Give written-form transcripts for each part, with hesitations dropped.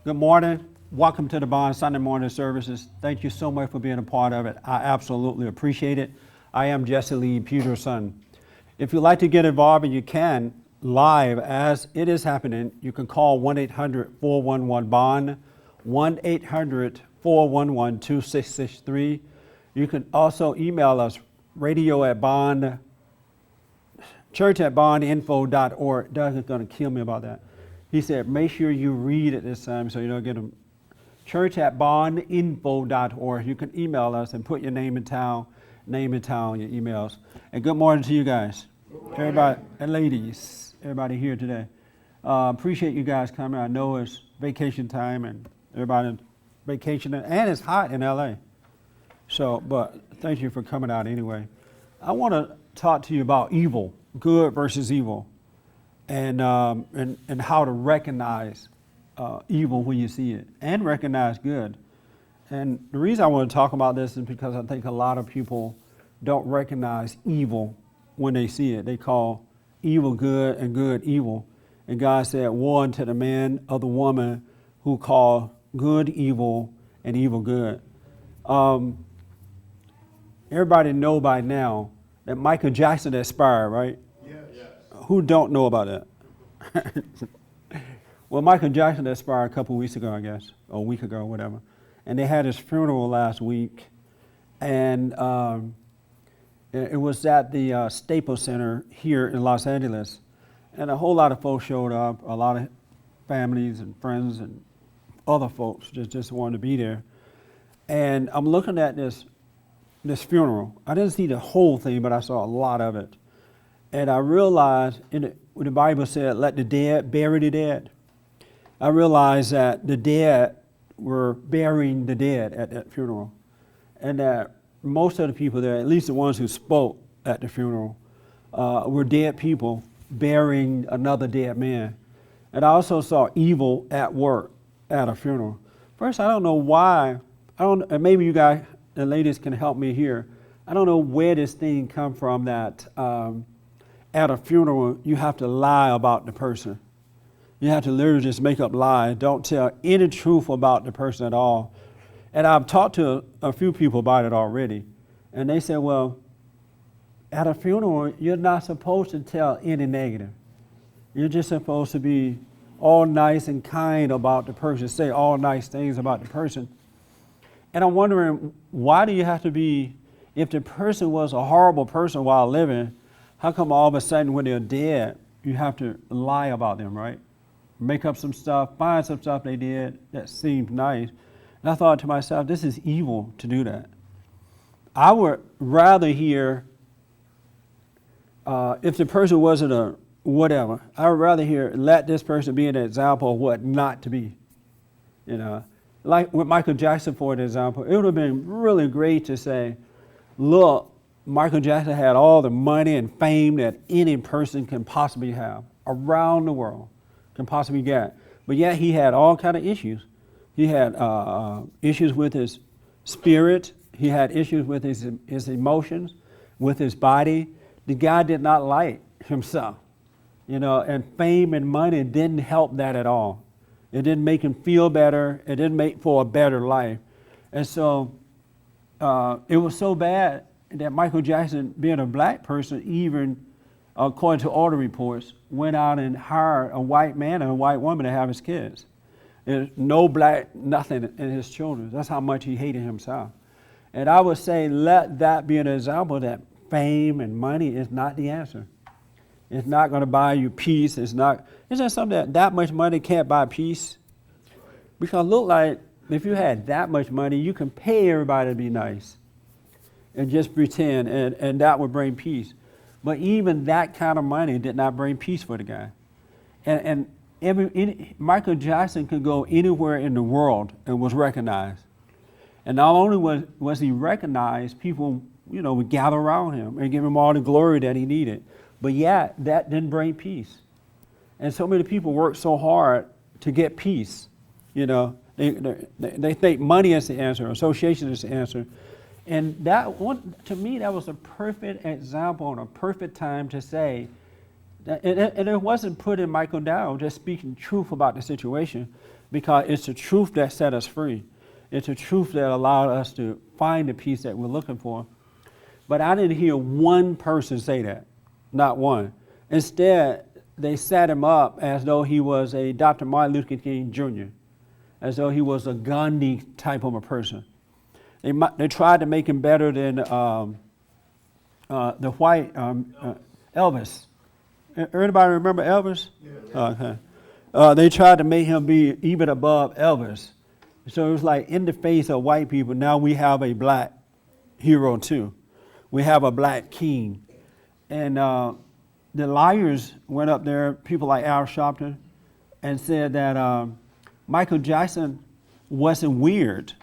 Good morning. Welcome to the Bond Sunday morning services. Thank you so much for being a part of it. I absolutely appreciate it. I am Jesse Lee Peterson. If you'd like to get involved, and you can, live as it is happening, you can call 1-800-411-BOND, 1-800-411-2663. You can also email us, radio@bond, church@bondinfo.org. Doug is going to kill me about that. He said, make sure you read it this time so you don't get them. Church@bondinfo.org. You can email us and put your name in town, your emails. And good morning to you guys. Everybody, and ladies, everybody here today. Appreciate you guys coming. I know it's vacation time and everybody vacationing, and it's hot in LA. So, but thank you for coming out anyway. I want to talk to you about evil, good versus evil, and how to recognize evil when you see it, and recognize good. And the reason I want to talk about this is because I think a lot of people don't recognize evil when they see it. They call evil good and good evil. And God said, woe unto the man or the woman who call good evil and evil good. Everybody know by now that Michael Jackson expired, right? Yes. Who don't know about that? Well, Michael Jackson expired a couple weeks ago, I guess, or a week ago, or whatever. And they had his funeral last week. And it was at the Staples Center here in Los Angeles. And a whole lot of folks showed up, a lot of families and friends and other folks just wanted to be there. And I'm looking at this funeral. I didn't see the whole thing, but I saw a lot of it. And I realized, when the Bible said, let the dead bury the dead, I realized that the dead were burying the dead at that funeral. And that most of the people there, at least the ones who spoke at the funeral, were dead people burying another dead man. And I also saw evil at work at a funeral. First, I don't know why, and maybe you guys, the ladies can help me here. I don't know where this thing come from that at a funeral you have to lie about the person. You have to literally just make up lies. Don't tell any truth about the person at all. And I've talked to a few people about it already. And they said, well, at a funeral, you're not supposed to tell any negative. You're just supposed to be all nice and kind about the person, say all nice things about the person. And I'm wondering, why do you have to be, if the person was a horrible person while living, how come all of a sudden when they're dead, you have to lie about them, right? Make up some stuff, find some stuff they did that seemed nice. And I thought to myself, this is evil to do that. I would rather hear, if the person wasn't a whatever, I would rather hear, let this person be an example of what not to be. You know, like with Michael Jackson, for an example, it would have been really great to say, look, Michael Jackson had all the money and fame that any person can possibly have around the world, can possibly get. But yet he had all kind of issues. He had issues with his spirit. He had issues with his emotions, with his body. The guy did not like himself, you know, and fame and money didn't help that at all. It didn't make him feel better. It didn't make for a better life. And so it was so bad that Michael Jackson, being a black person, even according to all the reports, went out and hired a white man and a white woman to have his kids. There's no black, nothing in his children. That's how much he hated himself. And I would say, let that be an example that fame and money is not the answer. It's not going to buy you peace. It's just something that much money can't buy peace. Because look like if you had that much money, you can pay everybody to be nice and just pretend, and that would bring peace. But even that kind of money did not bring peace for the guy. And Michael Jackson could go anywhere in the world and was recognized. And not only was he recognized, people, you know, would gather around him and give him all the glory that he needed. But yet, that didn't bring peace. And so many people work so hard to get peace. You know, they think money is the answer, association is the answer. And that one, to me, that was a perfect example and a perfect time to say, that, and it wasn't putting Michael down, just speaking truth about the situation. because it's the truth that set us free. It's the truth that allowed us to find the peace that we're looking for. But I didn't hear one person say that, not one. Instead, they set him up as though he was a Dr. Martin Luther King Jr., as though he was a Gandhi type of a person. They tried to make him better than the white Elvis. Everybody remember Elvis? Yeah. Okay. They tried to make him be even above Elvis. So it was like in the face of white people, now we have a black hero too. We have a black king. And the liars went up there, people like Al Sharpton, and said that Michael Jackson wasn't weird,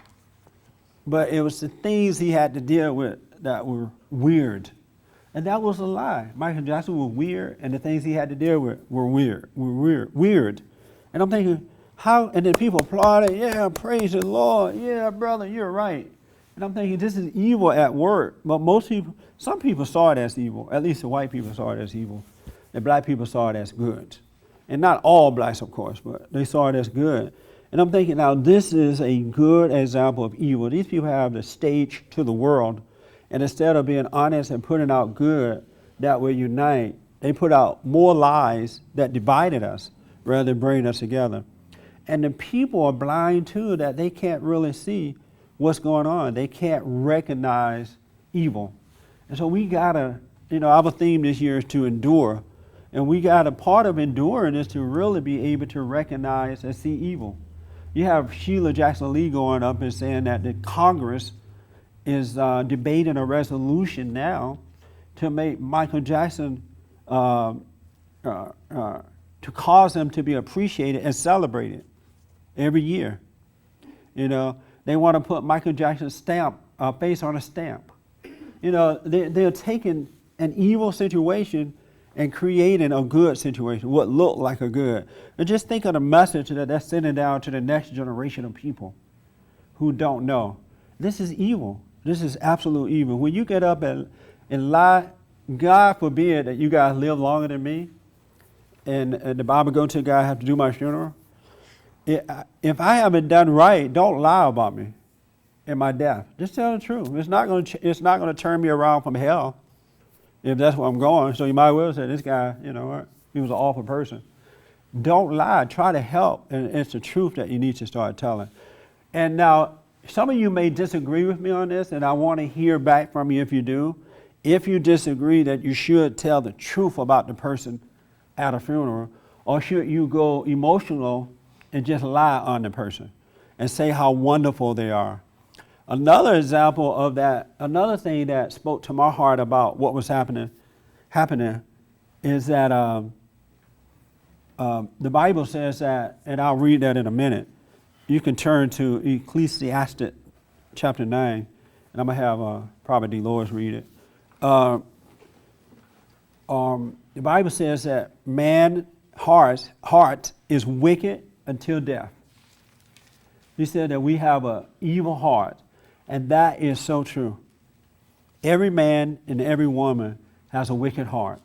but it was the things he had to deal with that were weird. And that was a lie. Michael Jackson was weird, and the things he had to deal with were weird. And I'm thinking, how? And then people applauded, yeah, praise the Lord, yeah, brother, you're right. And I'm thinking, this is evil at work. But some people saw it as evil. At least the white people saw it as evil. The black people saw it as good. And not all blacks, of course, but they saw it as good. And I'm thinking, now this is a good example of evil. These people have the stage to the world. And instead of being honest and putting out good that will unite, they put out more lies that divided us rather than bringing us together. And the people are blind too, that they can't really see what's going on. They can't recognize evil. And so we gotta, our theme this year is to endure. And we got a part of enduring is to really be able to recognize and see evil. You have Sheila Jackson Lee going up and saying that the Congress is debating a resolution now to make Michael Jackson, to cause him to be appreciated and celebrated every year. They want to put Michael Jackson's stamp, face on a stamp. They're taking an evil situation and creating a good situation, what looked like a good. And just think of the message that they're sending down to the next generation of people who don't know. This is evil. This is absolute evil. When you get up and lie, God forbid that you guys live longer than me, and the Bible goes to God, I have to do my funeral. If I haven't done right, don't lie about me in my death. Just tell the truth. It's not going to turn me around from hell if that's where I'm going. So you might well say, this guy, he was an awful person. Don't lie. Try to help. And it's the truth that you need to start telling. And now, some of you may disagree with me on this, and I want to hear back from you if you do. If you disagree that you should tell the truth about the person at a funeral, or should you go emotional and just lie on the person and say how wonderful they are. Another example of that, another thing that spoke to my heart about what was happening is that the Bible says that, and I'll read that in a minute. You can turn to Ecclesiastes chapter 9, and I'm going to have probably Dolores read it. The Bible says that man's heart is wicked until death. He said that we have an evil heart, and that is so true. Every man and every woman has a wicked heart,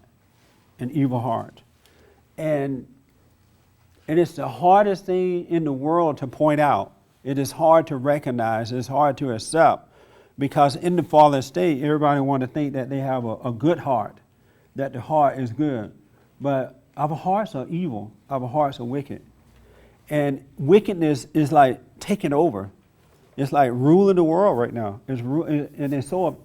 an evil heart. And it's the hardest thing in the world to point out. It is hard to recognize, it's hard to accept, because in the fallen state, everybody wants to think that they have a good heart, that the heart is good. But our hearts are evil, our hearts are wicked. And wickedness is like taking over. It's like ruling the world right now. And it's so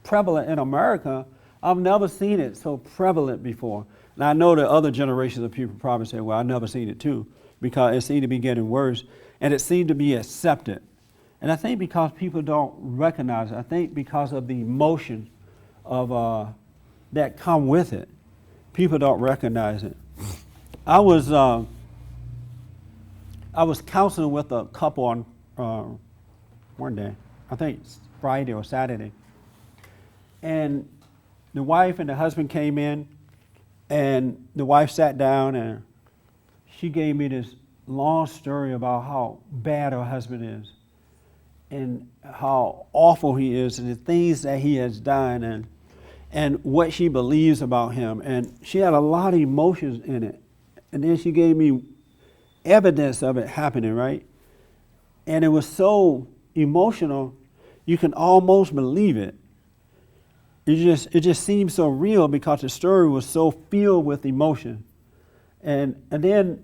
prevalent in America. I've never seen it so prevalent before. And I know that other generations of people probably say, well, I've never seen it too, because it seemed to be getting worse. And it seemed to be accepted. And I think because people don't recognize it, I think because of the emotion of that come with it, people don't recognize it. I was counseling with a couple on one day, I think it's Friday or Saturday. And the wife and the husband came in, and the wife sat down and she gave me this long story about how bad her husband is and how awful he is and the things that he has done and what she believes about him. And she had a lot of emotions in it. And then she gave me evidence of it happening, right? And it was so emotional, you can almost believe it. It just seemed so real because the story was so filled with emotion. And then,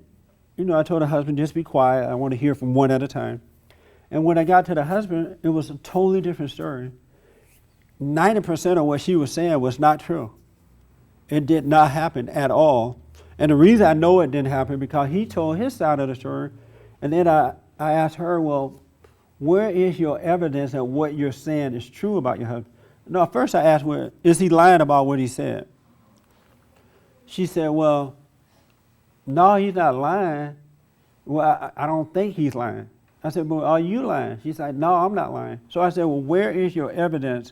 I told the husband, just be quiet. I want to hear from one at a time. And when I got to the husband, it was a totally different story. 90% of what she was saying was not true. It did not happen at all. And the reason I know it didn't happen because he told his side of the story. And then I asked her, well, where is your evidence that what you're saying is true about your husband? No, first I asked, well, is he lying about what he said? She said, well, no, he's not lying. Well, I don't think he's lying. I said, well, are you lying? She said, no, I'm not lying. So I said, well, where is your evidence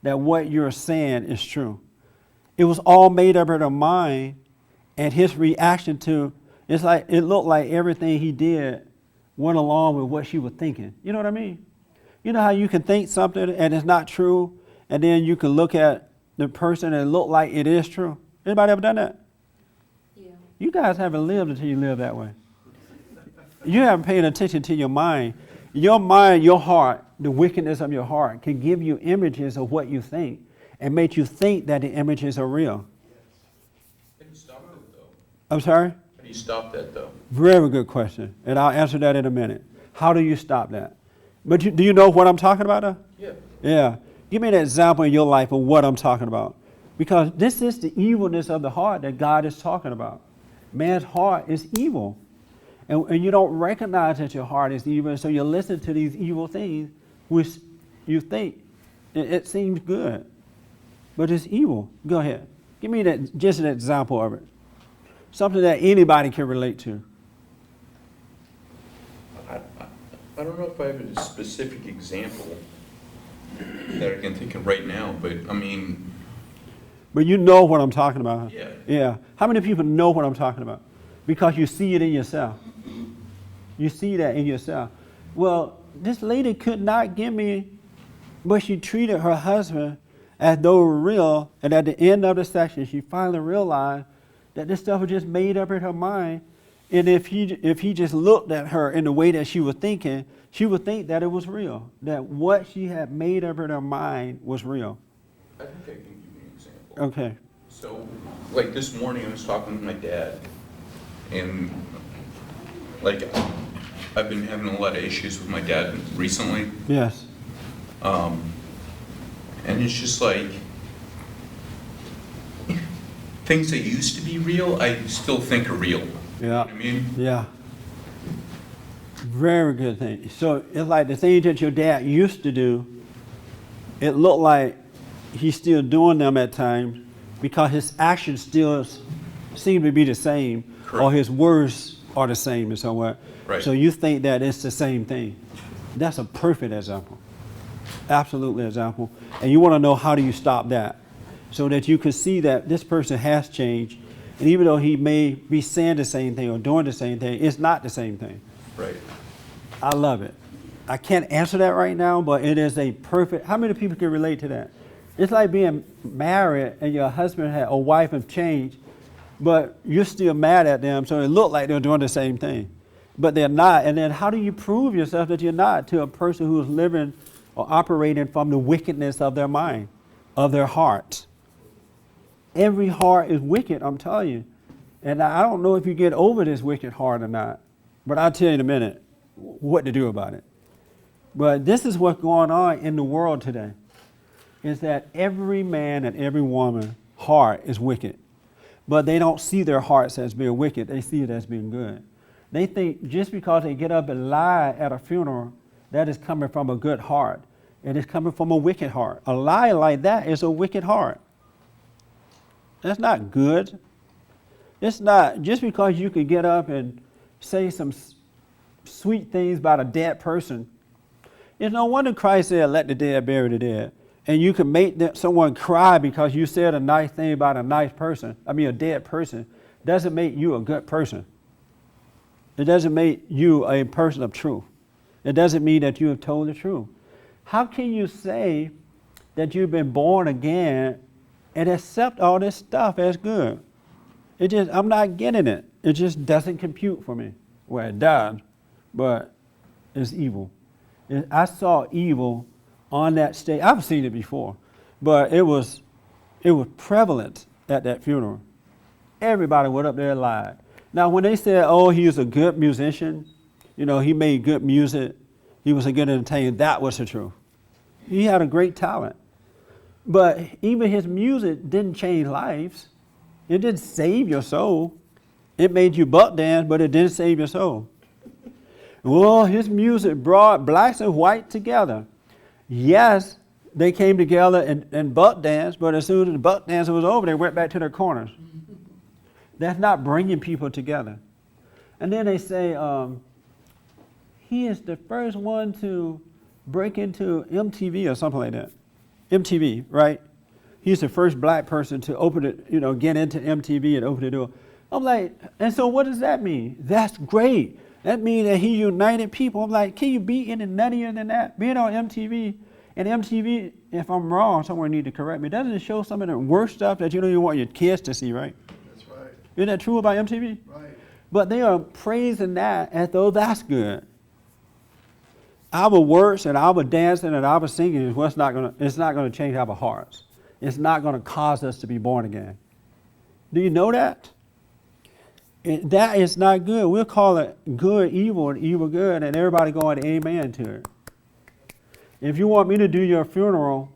that what you're saying is true? It was all made up in her mind, and his reaction to, it looked like everything he did went along with what she was thinking. You know what I mean? You know how you can think something and it's not true, and then you can look at the person and it look like it is true? Anybody ever done that? Yeah. You guys haven't lived until you live that way. You haven't paid attention to your mind. Your mind, your heart, the wickedness of your heart can give you images of what you think and make you think that the images are real. How do you stop that, though? I'm sorry? How do you stop that, though? Very good question, and I'll answer that in a minute. How do you stop that? But do you know what I'm talking about, though? Yeah. Yeah. Give me an example in your life of what I'm talking about. Because this is the evilness of the heart that God is talking about. Man's heart is evil. And you don't recognize that your heart is evil, so you listen to these evil things, which you think it seems good, but it's evil. Go ahead. Give me just an example of it. Something that anybody can relate to. I don't know if I have a specific example that I can think of right now, but I mean... But you know what I'm talking about. Yeah. Yeah. How many people know what I'm talking about? Because you see it in yourself. You see that in yourself. Well, this lady could not give me, but she treated her husband as though it were real. And at the end of the session, she finally realized that this stuff was just made up in her mind. And if he just looked at her in the way that she was thinking, she would think that it was real, that what she had made up in her mind was real. I think I can give you an example. Okay. So, like this morning, I was talking to my dad, and like I've been having a lot of issues with my dad recently. Yes. And it's just like things that used to be real, I still think are real. Yeah. You know what I mean? Yeah. Very good thing. So it's like the things that your dad used to do, it looked like he's still doing them at times because his actions still seem to be the same. Correct. Or his words are the same in some way. Right. So you think that it's the same thing. That's a perfect example. Absolutely example. And you want to know how do you stop that so that you can see that this person has changed. And even though he may be saying the same thing or doing the same thing, it's not the same thing. Right. I love it. I can't answer that right now, but it is a perfect, how many people can relate to that? It's like being married and your husband or wife have changed, but you're still mad at them, so it looked like they're doing the same thing. But they're not. And then how do you prove yourself that you're not to a person who is living or operating from the wickedness of their mind, of their heart? Every heart is wicked, I'm telling you. And I don't know if you get over this wicked heart or not, but I'll tell you in a minute what to do about it. But this is what's going on in the world today, is that every man and every woman's heart is wicked. But they don't see their hearts as being wicked, they see it as being good. They think just because they get up and lie at a funeral, that is coming from a good heart. It is coming from a wicked heart. A lie like that is a wicked heart. That's not good. It's not, just because you can get up and say some sweet things about a dead person. It's no wonder Christ said, let the dead bury the dead. And you can make someone cry because you said a nice thing about a dead person, doesn't make you a good person. It doesn't make you a person of truth. It doesn't mean that you have told the truth. How can you say that you've been born again and accept all this stuff as good? I'm not getting it. It just doesn't compute for me. Well, it does, but it's evil. I saw evil on that stage. I've seen it before, but it was prevalent at that funeral. Everybody went up there and lied. Now, when they said, oh, he was a good musician, he made good music, he was a good entertainer, that was the truth. He had a great talent. But even his music didn't change lives. It didn't save your soul. It made you buck dance, but it didn't save your soul. Well, his music brought blacks and whites together. Yes, they came together and buck danced, but as soon as the buck dance was over, they went back to their corners. That's not bringing people together. And then they say, he is the first one to break into MTV or something like that. MTV, right? He's the first black person to open it, get into MTV and open the door. I'm like, and so what does that mean? That's great. That means that he united people. I'm like, can you be any nuttier than that? Being on MTV, and MTV, if I'm wrong, someone need to correct me, doesn't it show some of the worst stuff that you don't even want your kids to see, right? That's right. Isn't that true about MTV? Right. But they are praising that as though that's good. Our works and our dancing and our singing is it's not gonna change our hearts. It's not gonna cause us to be born again. Do you know that? That is not good. We'll call it good evil and evil good, and everybody going amen to it. If you want me to do your funeral,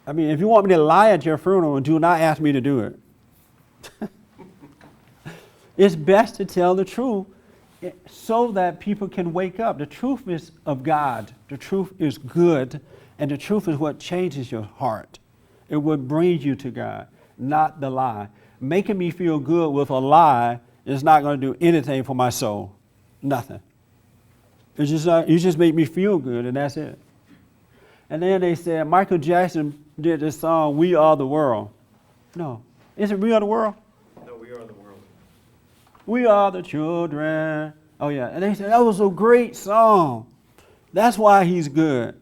if you want me to lie at your funeral, do not ask me to do it. It's best to tell the truth so that people can wake up. The truth is of God. The truth is good, and the truth is what changes your heart. It what brings you to God, not the lie. Making me feel good with a lie is not going to do anything for my soul. Nothing. It's just you just make me feel good, and that's it. And then they said Michael Jackson did this song, "We Are the World." No, is it "We Are the World"? No, we are the world. We are the children. Oh yeah, and they said that was a great song. That's why he's good.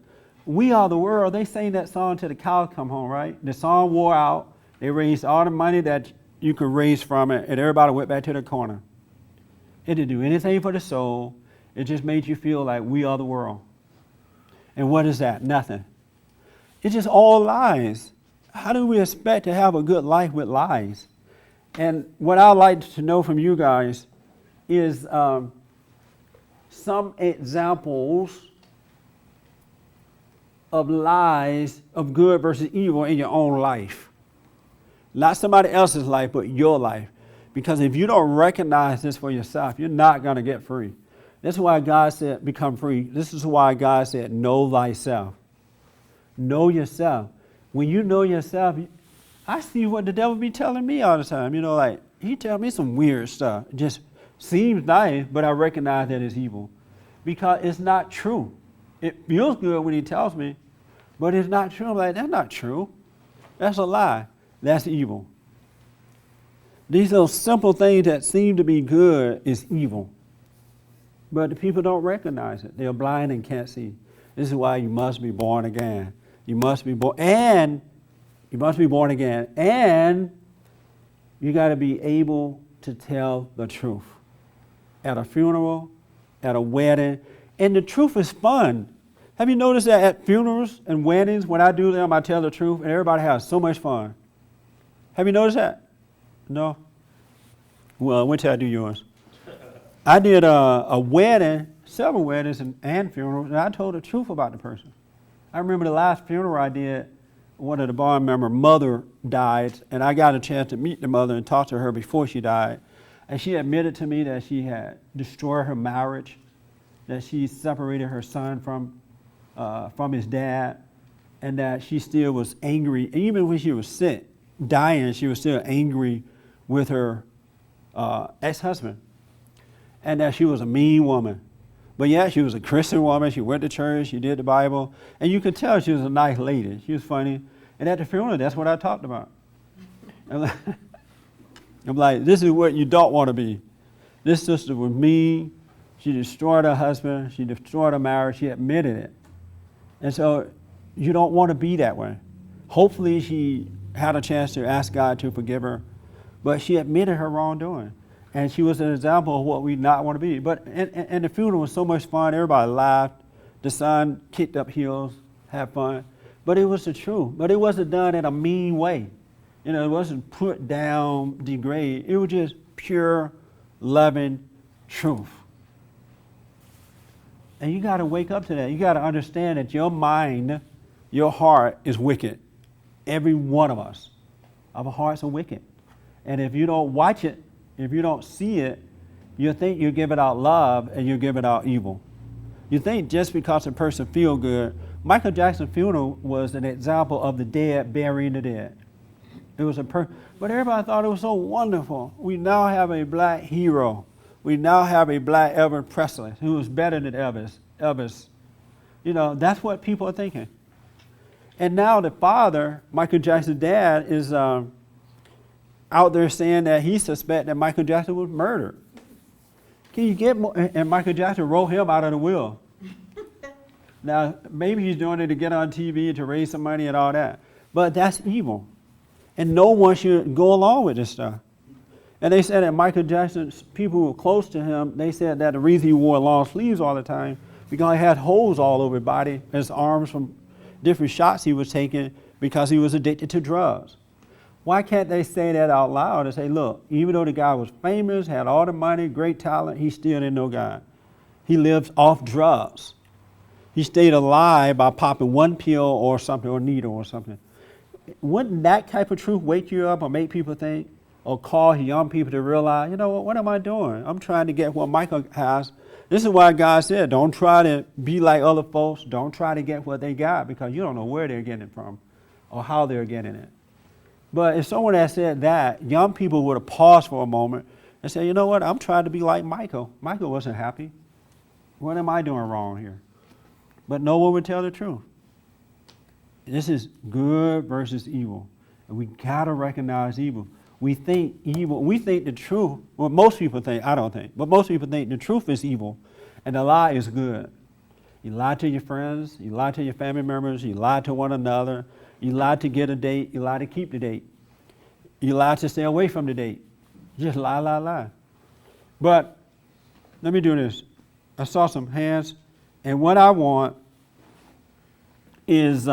We are the world. They sang that song till the cows come home, right? The song wore out. They raised all the money that you could raise from it, and everybody went back to their corner. It didn't do anything for the soul. It just made you feel like we are the world. And what is that? Nothing. It's just all lies. How do we expect to have a good life with lies? And what I'd like to know from you guys is some examples of lies of good versus evil in your own life. Not somebody else's life, but your life. Because if you don't recognize this for yourself, you're not going to get free. This is why God said, become free. This is why God said, know thyself. Know yourself. When you know yourself, I see what the devil be telling me all the time. He tell me some weird stuff. It just seems nice, but I recognize that it's evil. Because it's not true. It feels good when he tells me, but it's not true. I'm like, that's not true. That's a lie. That's evil. These little simple things that seem to be good is evil. But the people don't recognize it. They're blind and can't see. This is why you must be born again. You must be born, and you must be born again, and you got to be able to tell the truth at a funeral, at a wedding, and the truth is fun. Have you noticed that at funerals and weddings, when I do them, I tell the truth, and everybody has so much fun. Have you noticed that? No? Well, wait till I do yours. I did a wedding, several weddings and funerals, and I told the truth about the person. I remember the last funeral I did, one of the bond members' mother died, and I got a chance to meet the mother and talk to her before she died. And she admitted to me that she had destroyed her marriage, that she separated her son from his dad, and that she still was angry. Even when she was sick, dying, she was still angry with her ex-husband. And that she was a mean woman. But yeah, she was a Christian woman. She went to church. She did the Bible. And you could tell she was a nice lady. She was funny. And at the funeral, that's what I talked about. I'm like, this is what you don't want to be. This sister was mean. She destroyed her husband. She destroyed her marriage. She admitted it. And so you don't want to be that way. Hopefully she had a chance to ask God to forgive her. But she admitted her wrongdoing. And she was an example of what we not want to be. But and the funeral was so much fun. Everybody laughed. The son kicked up heels, had fun. But it was the truth. But it wasn't done in a mean way. You know, it wasn't put down, degrade. It was just pure, loving truth. And you got to wake up to that. You got to understand that your mind, your heart is wicked. Every one of us. Our hearts are wicked. And if you don't watch it, if you don't see it, you think you're giving out love and you're giving out evil. You think just because a person feels good. Michael Jackson's funeral was an example of the dead burying the dead. It was but everybody thought it was so wonderful. We now have a black hero. We now have a black Elvis Presley who is better than Elvis. You know, that's what people are thinking. And now the father, Michael Jackson's dad, is out there saying that he suspects that Michael Jackson was murdered. Can you get more? And Michael Jackson wrote him out of the will. Now, maybe he's doing it to get on TV, to raise some money and all that. But that's evil. And no one should go along with this stuff. And they said that Michael Jackson's people who were close to him, they said that the reason he wore long sleeves all the time, because he had holes all over his body, his arms from different shots he was taking because he was addicted to drugs. Why can't they say that out loud and say, look, even though the guy was famous, had all the money, great talent, he still didn't know God. He lived off drugs. He stayed alive by popping one pill or something, or needle or something. Wouldn't that type of truth wake you up or make people think, or cause young people to realize, you know what am I doing? I'm trying to get what Michael has. This is why God said, don't try to be like other folks. Don't try to get what they got, because you don't know where they're getting it from or how they're getting it. But if someone had said that, young people would have paused for a moment and said, you know what, I'm trying to be like Michael. Michael wasn't happy. What am I doing wrong here? But no one would tell the truth. This is good versus evil. And we got to recognize evil. We think evil, we think the truth, well, most people think, I don't think, but most people think the truth is evil and the lie is good. You lie to your friends, you lie to your family members, you lie to one another, you lie to get a date, you lie to keep the date. You lie to stay away from the date. You just lie, lie, lie. But let me do this. I saw some hands, and what I want is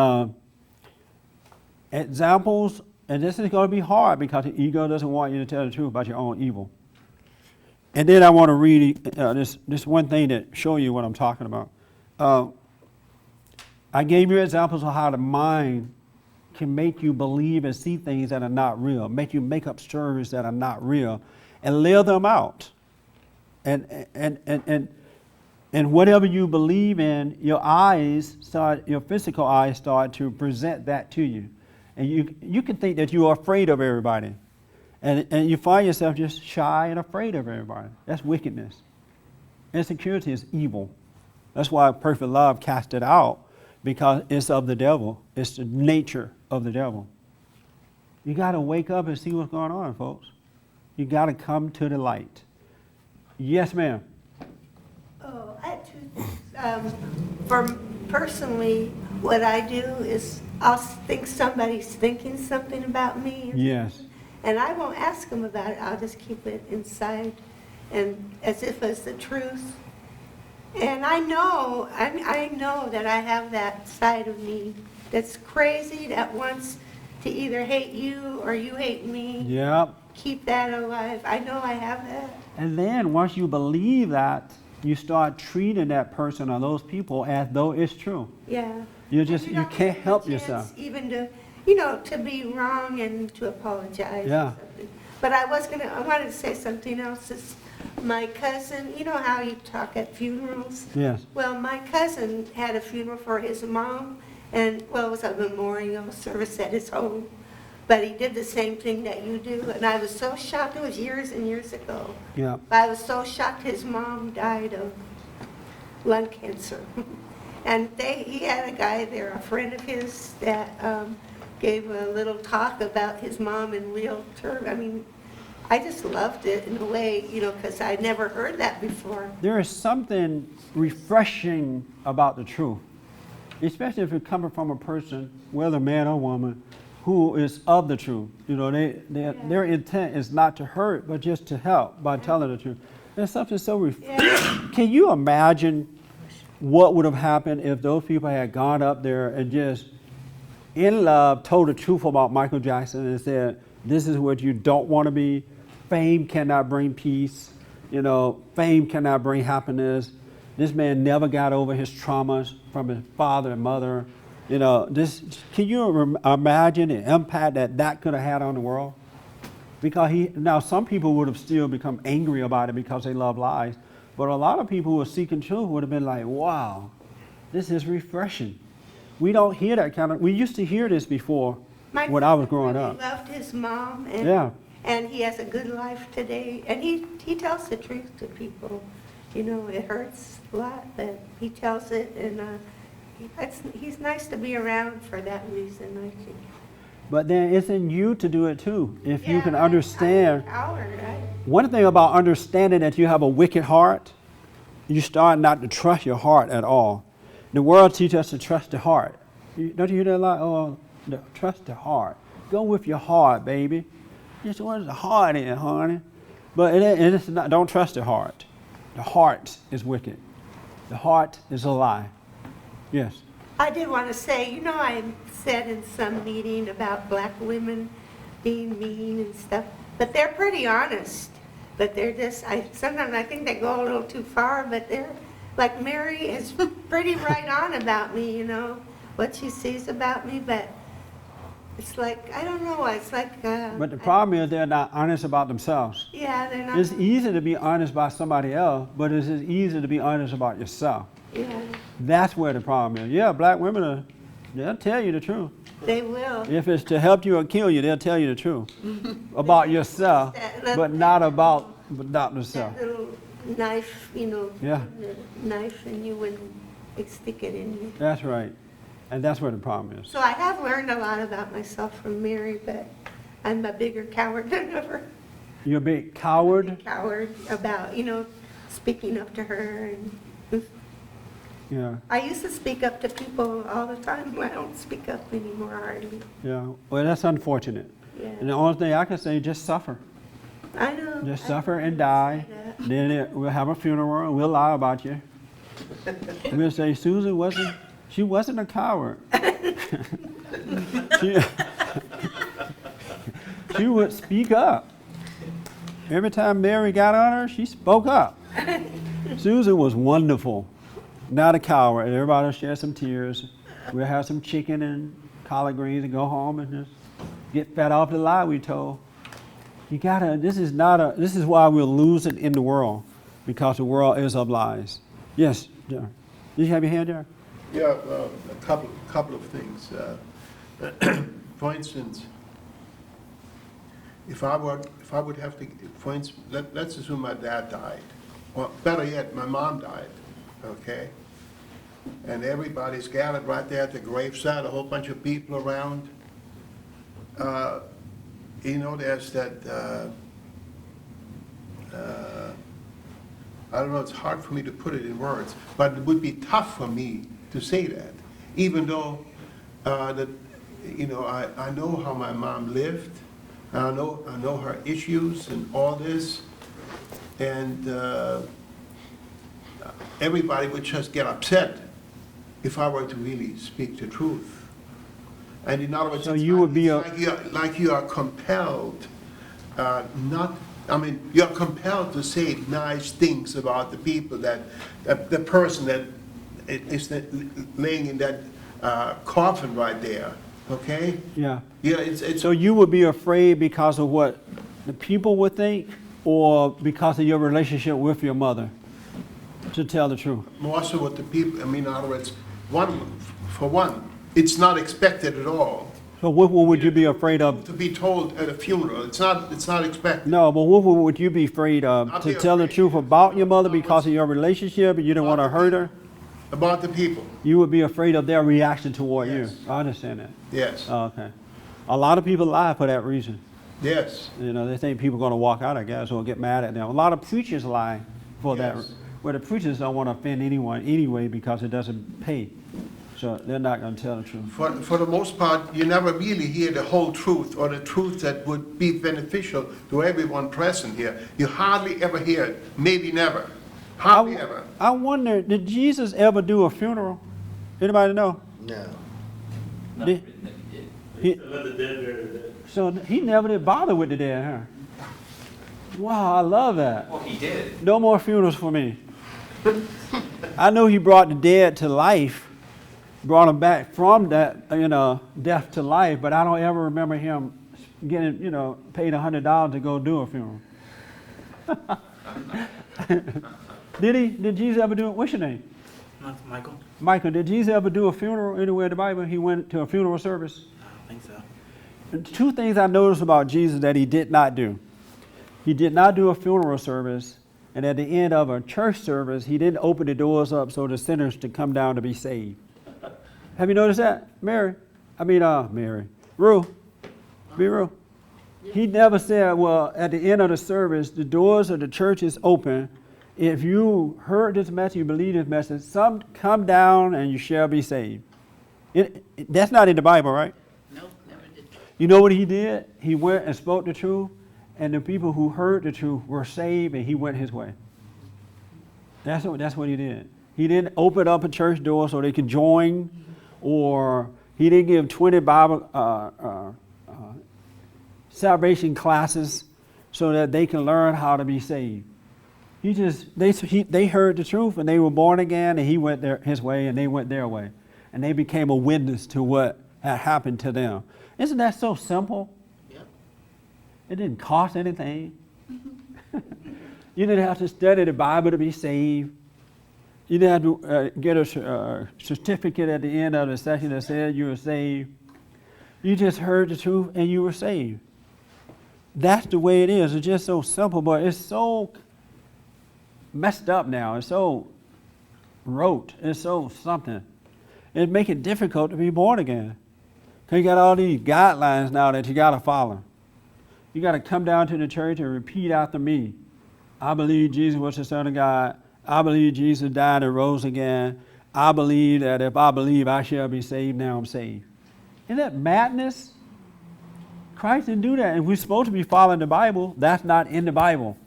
examples. And this is going to be hard because the ego doesn't want you to tell the truth about your own evil. And then I want to read this one thing to show you what I'm talking about. I gave you examples of how the mind can make you believe and see things that are not real, make you make up stories that are not real, and live them out. And whatever you believe in, your physical eyes start to present that to you. And you can think that you are afraid of everybody. And you find yourself just shy and afraid of everybody. That's wickedness. Insecurity is evil. That's why perfect love casts it out, because it's of the devil. It's the nature of the devil. You got to wake up and see what's going on, folks. You got to come to the light. Yes, ma'am. Oh, I have two things. For personally, what I do is I'll think somebody's thinking something about me. Yes. And I won't ask them about it. I'll just keep it inside, and as if it's the truth. And I know that I have that side of me that's crazy, that wants to either hate you or you hate me. Yep. Keep that alive. I know I have that. And then once you believe that, you start treating that person or those people as though it's true. Yeah. You don't can't give them help a chance yourself. even to be wrong and to apologize. Yeah. Or something. But I wanted to say something else. It's my cousin, you know how you talk at funerals? Yes. Well, my cousin had a funeral for his mom, and it was a memorial service at his home. But he did the same thing that you do, and I was so shocked. It was years and years ago. Yeah. But I was so shocked his mom died of lung cancer. And he had a guy there, a friend of his, that gave a little talk about his mom in real terms. I mean, I just loved it in a way, because I'd never heard that before. There is something refreshing about the truth, especially if it's coming from a person, whether man or woman, who is of the truth. You know, their intent is not to hurt, but just to help by telling the truth. There's something so Can you imagine what would have happened if those people had gone up there and just, in love, told the truth about Michael Jackson and said, this is what you don't want to be. Fame cannot bring peace. You know, fame cannot bring happiness. This man never got over his traumas from his father and mother. You know, can you imagine the impact that could have had on the world? Because now some people would have still become angry about it because they love lies. But a lot of people who are seeking truth would have been like, wow, this is refreshing. We don't hear that we used to hear this before when I was growing up. He loved his mom, and he has a good life today. And he tells the truth to people. You know, it hurts a lot, but he tells it, and he's nice to be around for that reason, I think. But then it's in you to do it too. If you can understand. Right? One thing about understanding that you have a wicked heart, you start not to trust your heart at all. The world teaches us to trust the heart. Don't you hear that a lot? Oh, no, trust the heart. Go with your heart, baby. Just what is the heart in, honey? But it's not. Don't trust the heart. The heart is wicked. The heart is a lie. Yes. I did want to say, you know, I said in some meeting about black women being mean and stuff, but they're pretty honest. But they're just, sometimes I think they go a little too far, but they're, like Mary is pretty right on about me, you know, what she sees about me, but it's like, I don't know, it's like... but the problem is they're not honest about themselves. Yeah, they're not... It's easy to be honest about somebody else, but it's as easy to be honest about yourself. Yeah. That's where the problem is. Yeah, black women, they'll tell you the truth. They will. If it's to help you or kill you, they'll tell you the truth about yourself, but not about themselves. That little knife, you know, Yeah. the knife, and you wouldn't stick it in you. That's right. And that's where the problem is. So I have learned a lot about myself from Mary, but I'm a bigger coward than ever. You're a big coward? Coward about, you know, speaking up to her. And Yeah. I used to speak up to people all the time. I don't speak up anymore hardly. Yeah. Well, that's unfortunate. Yeah. And the only thing I can say is just suffer. I know. Just suffer and die. Then we'll have a funeral and we'll lie about you. We'll say Susan wasn't a coward. she would speak up. Every time Mary got on her, she spoke up. Susan was wonderful, not a coward. And everybody will share some tears. We'll have some chicken and collard greens and go home and just get fed off the lie we told. This is why we're losing in the world, because the world is of lies. Yes, John. Did you have your hand there? Yeah, a couple of things. For instance, if I would have to, for instance, let's assume my dad died, or better yet, my mom died, okay? And everybody's gathered right there at the graveside, a whole bunch of people around. You know, there's that, I don't know, it's hard for me to put it in words, but it would be tough for me to say that, even though you know, I know how my mom lived, and I know her issues and all this, and everybody would just get upset if I were to really speak the truth. And in other words, so it's you would be like you are compelled, you're compelled to say nice things about the people the person that is laying in that coffin right there, okay? Yeah. Yeah, it's So you would be afraid because of what the people would think, or because of your relationship with your mother, to tell the truth? more so what the people, in other words, for one, it's not expected at all. So what would you be afraid of? To be told at a funeral, it's not expected. No, but what would you be afraid of? I'd To be tell the afraid truth about your mother because of your relationship and you didn't want to hurt her? About the people, You would be afraid of their reaction toward Yes. you. I understand that. yes, Oh, okay. A lot of people lie for that reason. yes, You know, they think people are going to walk out, I guess, or get mad at them. A lot of preachers lie for that. Yes. Where the preachers don't want to offend anyone anyway because it doesn't pay. So they're not going to tell the truth. For the most part, you never really hear the whole truth or the truth that would be beneficial to everyone present here. You hardly ever hear it, maybe never. Hardly ever. I wonder, did Jesus ever do a funeral? Anybody know? No. Not Did- written that he did. He, Let the dead bury the dead. so he never did bother with the dead, huh? Wow, I love that. Well, he did. No more funerals for me. I know he brought the dead to life, brought them back from that, death to life, but I don't ever remember him getting, paid $100 to go do a funeral. Did he? Did Jesus ever do it? What's your name? Not Michael? Michael, did Jesus ever do a funeral anywhere in the Bible? He went to a funeral service? I don't think so. And two things I noticed about Jesus that he did not do. He did not do a funeral service, and at the end of a church service, he didn't open the doors up so the sinners to come down to be saved. Have you noticed that, Mary? Mary. Rue. Be Rue. He never said, well, at the end of the service, the doors of the church is open. If you heard this message, you believe this message, some come down and you shall be saved. That's not in the Bible, right? No, never did. You know what he did? He went and spoke the truth, and the people who heard the truth were saved, and he went his way. That's what he did. He didn't open up a church door so they could join, or he didn't give 20 Bible salvation classes so that they can learn how to be saved. They heard the truth, and they were born again, and he went his way, and they went their way, and they became a witness to what had happened to them. Isn't that so simple? Yep. It didn't cost anything. You didn't have to study the Bible to be saved. You didn't have to get a certificate at the end of the session that said you were saved. You just heard the truth and you were saved. That's the way it is. It's just so simple, but it's so messed up now. It's so rote. It's so something. It makes it difficult to be born again. Because you got all these guidelines now that you got to follow. You got to come down to the church and repeat after me. I believe Jesus was the Son of God. I believe Jesus died and rose again. I believe that if I believe, I shall be saved. Now I'm saved. Isn't that madness? Christ didn't do that. And we're supposed to be following the Bible. That's not in the Bible.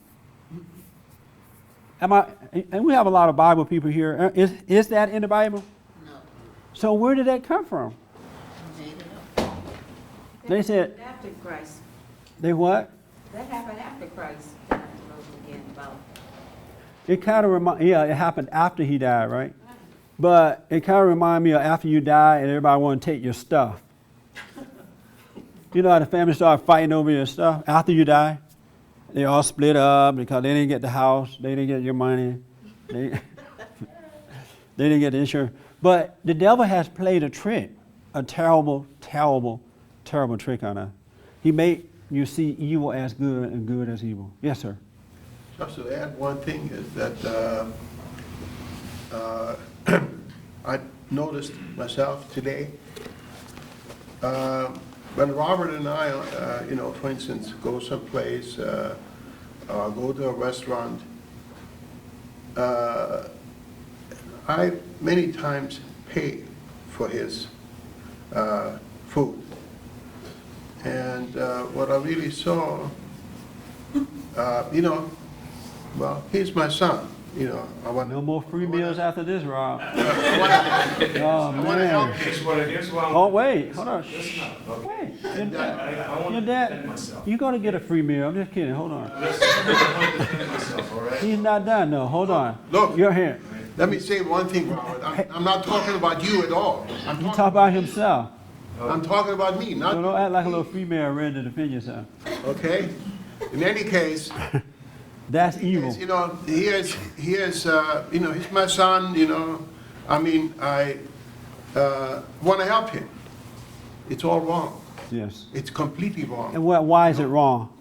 And we have a lot of Bible people here. Is that in the Bible? No, So where did that come from? made it up. They said, After Christ. they what? That happened after Christ died and rose again, about. It kind of it happened after he died, right? But it kind of reminded me of after you die and everybody want to take your stuff. You know how the family started fighting over your stuff after you die? They all split up because they didn't get the house, they didn't get your money, they didn't get the insurance. But the devil has played a trick, a terrible, terrible, terrible trick on us. He made you see evil as good and good as evil. Yes, sir. Just to add one thing is that I noticed myself today, when Robert and I, for instance, go someplace, go to a restaurant, I many times pay for his food. And what I really saw, well, he's my son. I want No more free meals after this, Rob. I Oh, want to help man. you. Here's what it is. Well, Oh, wait, hold on. listen up. Okay. Wait. I want Your to dad, defend myself. you're going to get a free meal. I'm just kidding. Hold on. Listen, I want to defend myself, all right? He's not done, though. Hold on. Look. You're here. Let me say one thing, Robert. I'm not talking about you at all. He talk about himself. I'm talking about me, So not don't act like a little female ready to defend yourself. okay? In any case, That's evil. here's he's my son, I want to help him. It's all wrong. Yes. It's completely wrong. And why is it wrong?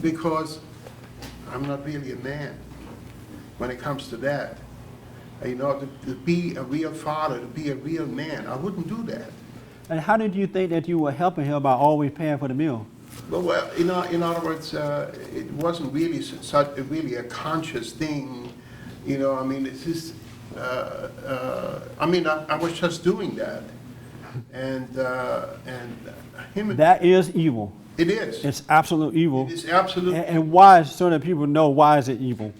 Because I'm not really a man when it comes to that. To be a real father, to be a real man, I wouldn't do that. And how did you think that you were helping him by always paying for the meal? Well, in other words, it wasn't really really a conscious thing. It's just, I mean, I was just doing that. And him, That is evil. it is. It's absolute evil. It is absolute. And why, so that people know why is it evil?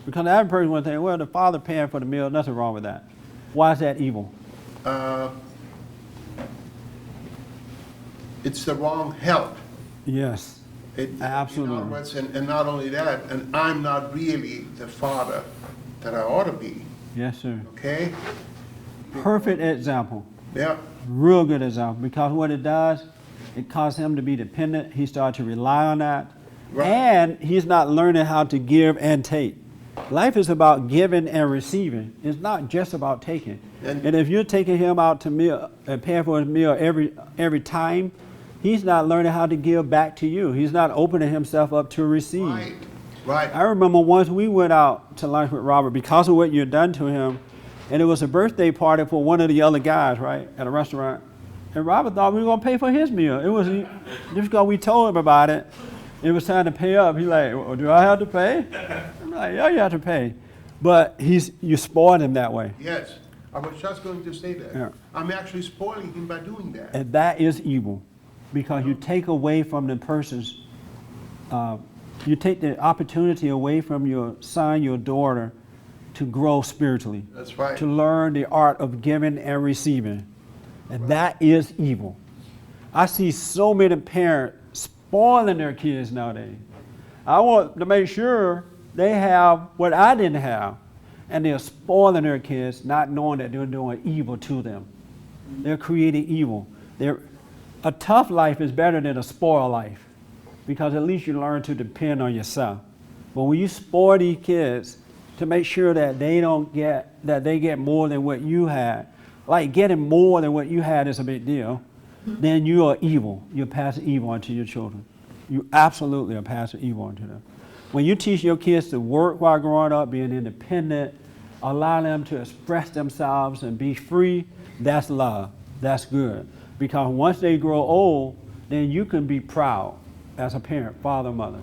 Because the average person would think, well, the father paying for the meal, nothing wrong with that. Why is that evil? It's the wrong help. Yes, absolutely. In other words, and not only that, and I'm not really the father that I ought to be, Yes, sir. okay? Perfect example. Yeah, Real good example. Because what it does, it causes him to be dependent. He starts to rely on that. Right. And he's not learning how to give and take. Life is about giving and receiving. It's not just about taking. And- And if you're taking him out to meal and paying for his meal every time, he's not learning how to give back to you. He's not opening himself up to receive. right, right. I remember once we went out to lunch with Robert because of what you had done to him, and it was a birthday party for one of the other guys, right, at a restaurant. And Robert thought we were going to pay for his meal. It was just because we told him about it. It was time to pay up. He's like, well, do I have to pay? I'm like, yeah, you have to pay. But you spoiled him that way. Yes, I was just going to say that. Yeah. I'm actually spoiling him by doing that. And that is evil because you take away from the person's, you take the opportunity away from your son, your daughter, to grow spiritually, That's right. to learn the art of giving and receiving. And that is evil. I see so many parents spoiling their kids nowadays. I want to make sure they have what I didn't have. And they're spoiling their kids, not knowing that they're doing evil to them. They're creating evil. A tough life is better than a spoiled life because at least you learn to depend on yourself. But when you spoil these kids to make sure that they get more than what you had, like getting more than what you had is a big deal, then you are evil. You're passing evil onto your children. You absolutely are passing evil onto them. When you teach your kids to work while growing up, being independent, allow them to express themselves and be free, that's love. That's good. Because once they grow old, then you can be proud as a parent, father, mother.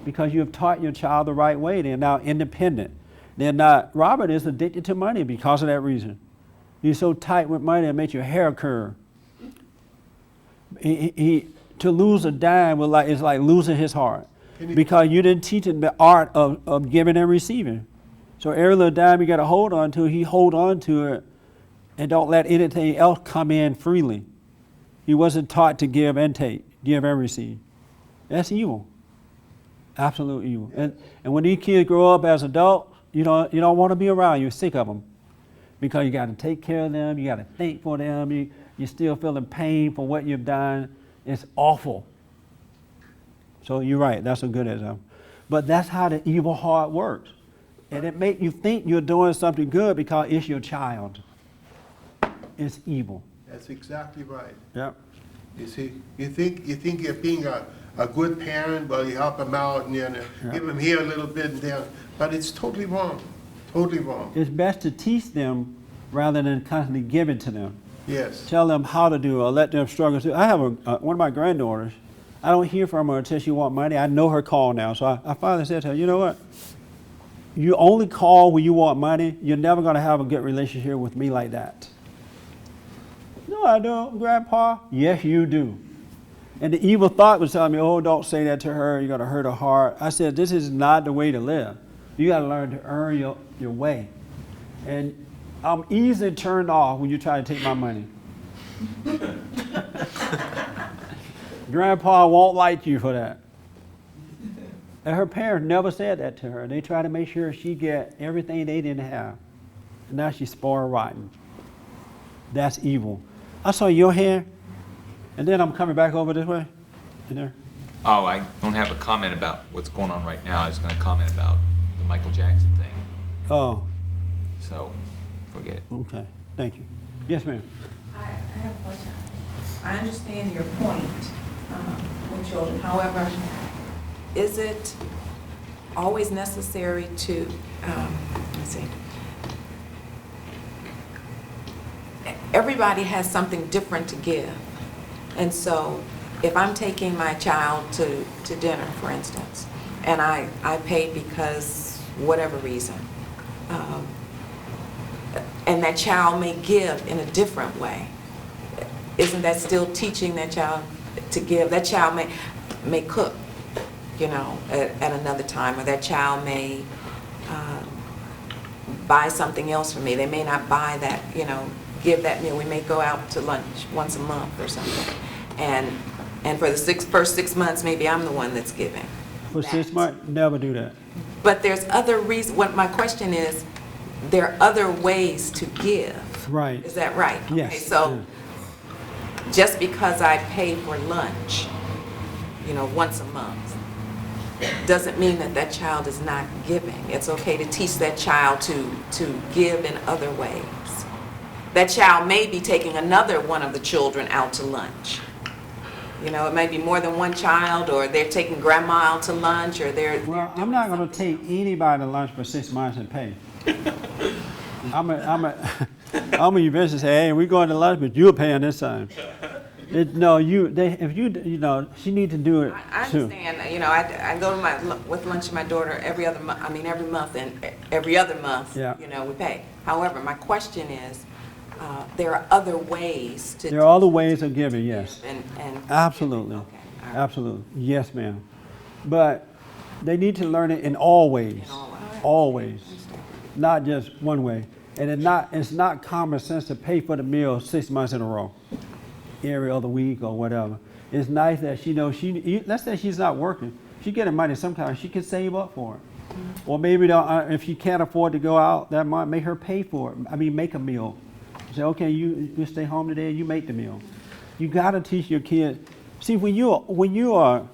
Because you have taught your child the right way. They're now independent. They're not, Robert is addicted to money because of that reason. He's so tight with money it makes your hair curl. To lose a dime is like losing his heart. Because you didn't teach him the art of giving and receiving. So every little dime you got to hold on to, he hold on to it and don't let anything else come in freely. He wasn't taught to give and take, give and receive. That's evil. Absolute evil. And when these kids grow up as adults, you don't want to be around. You're sick of them. Because you got to take care of them, you got to think for them, you're still feeling pain for what you've done. It's awful. So you're right, that's a good example. But that's how the evil heart works. And it makes you think you're doing something good because it's your child. It's evil. That's exactly right. Yep. You see, you think you're being a good parent, well, you help them out and give them here a little bit and there, but it's totally wrong. Totally wrong. It's best to teach them rather than constantly give it to them. Yes. Tell them how to do it or let them struggle through. I have one of my granddaughters. I don't hear from her until she wants money. I know her call now. So I finally said to her, you know what? You only call when you want money. You're never going to have a good relationship with me like that. No, I don't, Grandpa. Yes, you do. And the evil thought was telling me, oh, don't say that to her. You're going to hurt her heart. I said, this is not the way to live. You got to learn to earn your way. And I'm easily turned off when you try to take my money. Grandpa won't like you for that. And her parents never said that to her. They try to make sure she get everything they didn't have. And now she's spoiled rotten. That's evil. I saw your hand, and then I'm coming back over this way. In there. Oh, I don't have a comment about what's going on right now. I was going to comment about the Michael Jackson thing. Oh, So, forget it. okay. Thank you. Yes, ma'am. I have a question. I understand your point with children. However, is it always necessary to, let's see, everybody has something different to give. And so if I'm taking my child to dinner, for instance, and I paid because whatever reason, and that child may give in a different way. Isn't that still teaching that child to give? That child may cook, you know, at another time, or that child may buy something else for me. They may not buy that, you know, give that meal. We may go out to lunch once a month or something. And for the first 6 months, maybe I'm the one that's giving. For 6 months, never do that. But there's other reasons. What my question is, there are other ways to give. Right. Is that right? Yes. Okay, so just because I pay for lunch, you know, once a month, doesn't mean that that child is not giving. It's okay to teach that child to give in other ways. That child may be taking another one of the children out to lunch. You know, it may be more than one child, or they're taking grandma out to lunch, or they're... Well, I'm not going to take anybody to lunch for 6 months and pay. I'm a eventually say, hey, we're going to lunch, but you're paying this time. If you know, she need to do it I too. understand. You know, I go to with lunch with my daughter every other month. I mean, every month, and every other month, Yeah. you know, we pay. However, my question is, there are other ways to... There are other ways of giving, yes. And Absolutely. Okay, all right. Absolutely. Yes, ma'am. But they need to learn it in all ways. In all ways. Always. Not just one way. And it's not common sense to pay for the meal 6 months in a row, every other week or whatever. It's nice that she knows let's say she's not working. She getting money sometimes. She can save up for it. Mm-hmm. Or maybe if she can't afford to go out that month, make her pay for it. I mean, make a meal. Say, okay, you stay home today, you make the meal. You got to teach your kids. See, when you are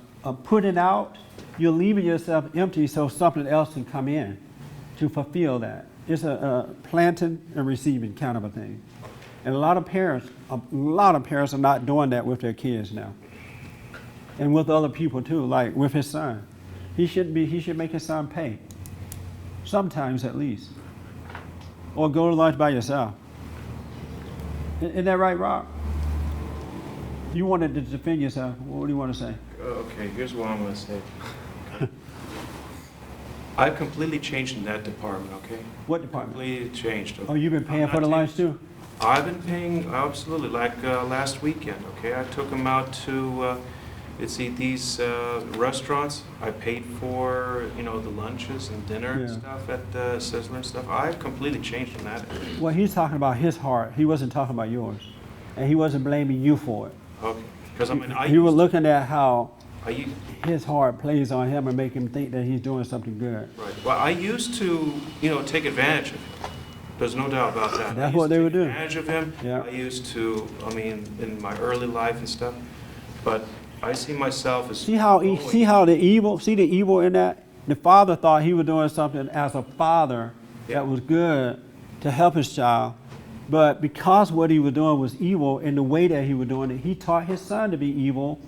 putting out, you're leaving yourself empty so something else can come in to fulfill that. It's a planting and receiving kind of a thing. And a lot of parents are not doing that with their kids now. And with other people too, like with his son. He should make his son pay. Sometimes at least. Or go to lunch by yourself. Isn't that right, Rob? You wanted to defend yourself. What do you want to say? Okay, here's what I'm gonna say. I've completely changed in that department, okay? What department? Completely changed. Oh, you've been paying for the lunch too? I've been paying, absolutely, like last weekend, okay? I took them out to, let's see, these restaurants. I paid for, you know, the lunches and dinner and Yeah. stuff at Sizzler and stuff. I've completely changed in that. Well, he's talking about his heart. He wasn't talking about yours. And he wasn't blaming you for it. Okay, because I mean, You were looking at how I used, his heart plays on him and make him think that he's doing something good. right. Well, I used to, you know, take advantage of him. There's no doubt about that. That's what they would do. Advantage of him. Yeah. I used to, I mean, in my early life and stuff, but I see myself as See the evil in that? The father thought he was doing something as a father that was good to help his child. But because what he was doing was evil in the way that he was doing it, he taught his son to be evil